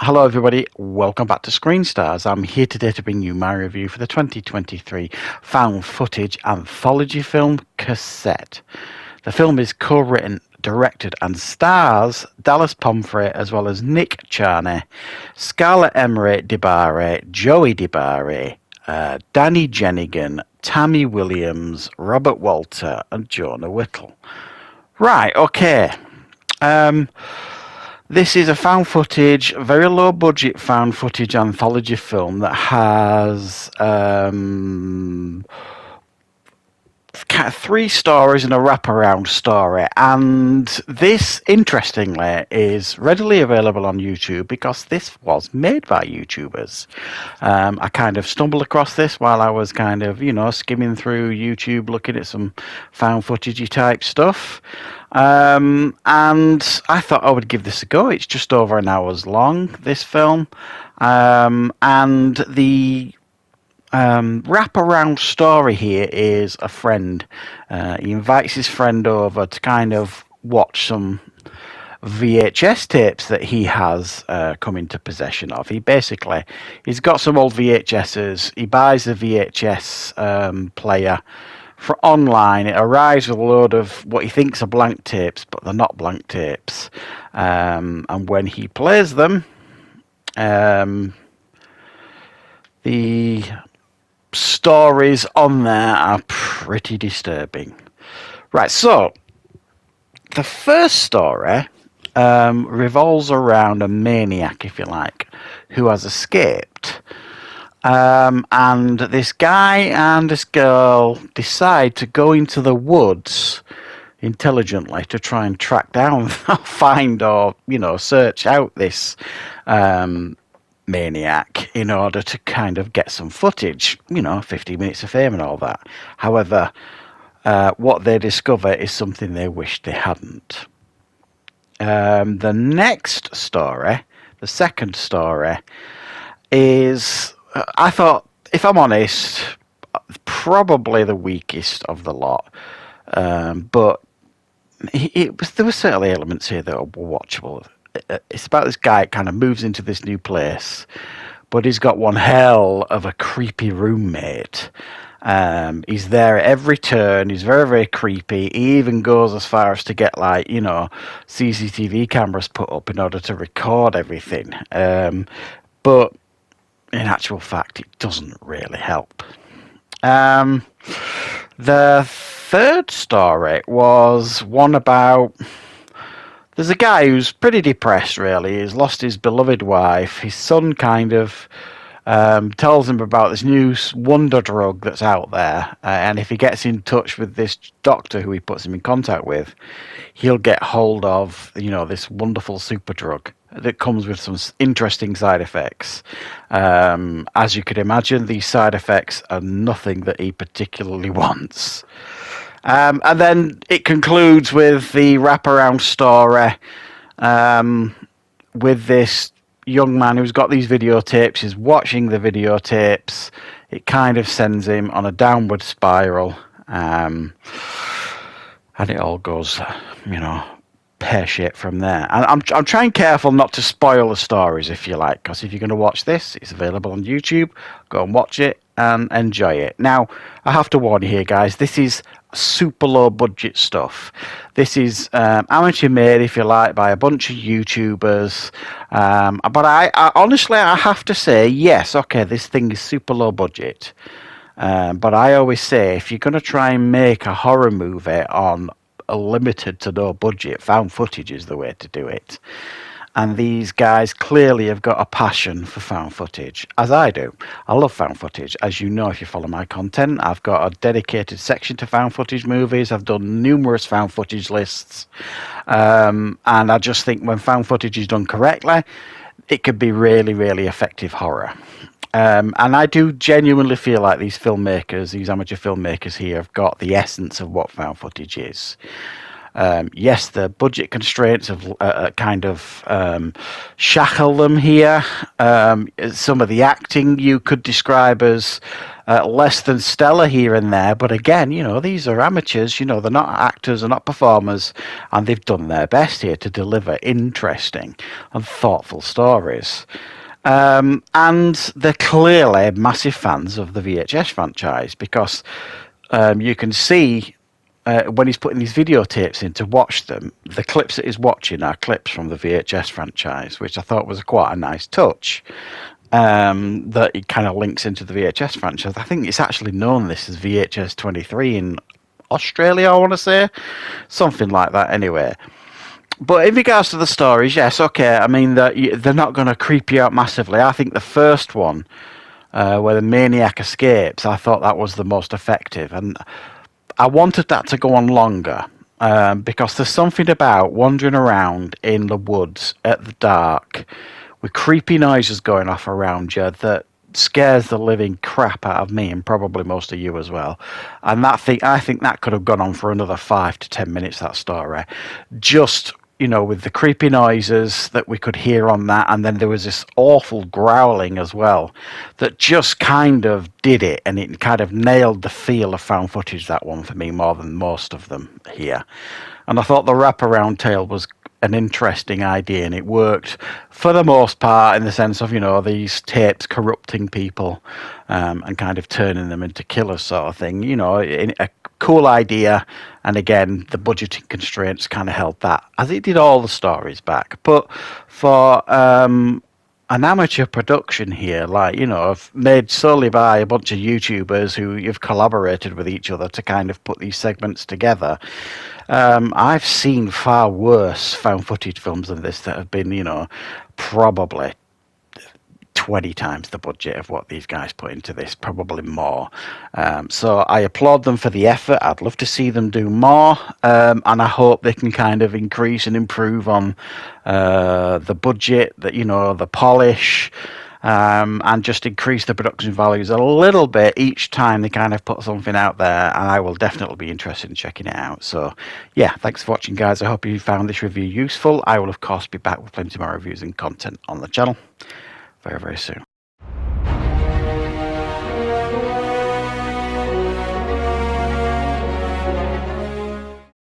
Hello, everybody. Welcome back to Screenstars. I'm here today to bring you my review for the 2023 found footage anthology film Cassette. The film is co-written, directed, and stars Dallas Pomfrey as well as Nick Charney, Scarlett Emery DeBarre, Joey DeBarre, Danny Jenigan, Tammy Williams, Robert Walter, and Jonah Whittle. Right, okay. This is a found footage, very low budget found footage anthology film that has kind of three stories and a wraparound story. And this, interestingly, is readily available on YouTube because this was made by YouTubers. I kind of stumbled across this while I was kind of, skimming through YouTube, looking at some found footagey type stuff. And I thought I would give this a go. It's just over an hour's long, this film. And the wraparound story here is a friend. He invites his friend over to kind of watch some VHS tapes that he has come into possession of. He's got some old VHSs. He buys a VHS player for online. It arrives with a load of what he thinks are blank tapes, but they're not blank tapes. And when he plays them, the stories on there are pretty disturbing. Right, so the first story revolves around a maniac, if you like, who has escaped. And this guy and this girl decide to go into the woods intelligently to try and track down, find, or search out this maniac in order to kind of get some footage, 50 minutes of fame and all that. However, what they discover is something they wish they hadn't. The next story, the second story, is, I thought, if I'm honest, probably the weakest of the lot. But there were certainly elements here that were watchable. It's about this guy that kind of moves into this new place, but he's got one hell of a creepy roommate. He's there at every turn. He's very, very creepy. He even goes as far as to get CCTV cameras put up in order to record everything. But in actual fact, it doesn't really help. The third story was one about... There's a guy who's pretty depressed, really. He's lost his beloved wife. His son kind of tells him about this new wonder drug that's out there. And if he gets in touch with this doctor who he puts him in contact with, he'll get hold of, this wonderful super drug that comes with some interesting side effects. As you could imagine, these side effects are nothing that he particularly wants. And then it concludes with the wraparound story with this young man who's got these videotapes. He's watching the videotapes. It kind of sends him on a downward spiral. And it all goes, pear-shaped from there. And I'm trying careful not to spoil the stories, if you like, because if you're going to watch this, it's available on YouTube. Go and watch it and enjoy it. Now, I have to warn you here, guys, this is super low budget stuff. This is amateur made, if you like, by a bunch of YouTubers. But I honestly, I have to say, yes, okay, this thing is super low budget. But I always say, if you're going to try and make a horror movie on a limited to no budget, found footage is the way to do it. And these guys clearly have got a passion for found footage, as I do. I love found footage. As you know, if you follow my content, I've got a dedicated section to found footage movies. I've done numerous found footage lists. And I just think when found footage is done correctly, it could be really, really effective horror. And I do genuinely feel like these filmmakers, these amateur filmmakers here, have got the essence of what found footage is. Yes, the budget constraints have kind of shackle them here. Some of the acting you could describe as less than stellar here and there, but again, these are amateurs. They're not actors, they're not performers, and they've done their best here to deliver interesting and thoughtful stories. And they're clearly massive fans of the VHS franchise because you can see when he's putting these videotapes in to watch them, the clips that he's watching are clips from the VHS franchise, which I thought was quite a nice touch. That it kind of links into the VHS franchise. I think it's actually known this as VHS 23 in Australia, I want to say. Something like that, anyway. But in regards to the stories, yes, okay. I mean, they're not going to creep you out massively. I think the first one, where the maniac escapes, I thought that was the most effective. And I wanted that to go on longer because there's something about wandering around in the woods at the dark with creepy noises going off around you that scares the living crap out of me and probably most of you as well. And I think that could have gone on for another 5 to 10 minutes, that story. Just, with the creepy noises that we could hear on that, and then there was this awful growling as well that just kind of did it, and it kind of nailed the feel of found footage, that one, for me, more than most of them here. And I thought the wraparound tale was an interesting idea, and it worked for the most part in the sense of these tapes corrupting people and kind of turning them into killers, sort of thing. A cool idea, and again the budgeting constraints kind of held that, as it did all the stories back. But for an amateur production here, made solely by a bunch of YouTubers who you've collaborated with each other to kind of put these segments together, I've seen far worse found footage films than this that have been, probably 20 times the budget of what these guys put into this, probably more. So I applaud them for the effort. I'd love to see them do more, and I hope they can kind of increase and improve on the budget, the polish, and just increase the production values a little bit each time they kind of put something out there, and I will definitely be interested in checking it out. So yeah, thanks for watching, guys. I hope you found this review useful. I will of course be back with plenty more reviews and content on the channel very, very soon.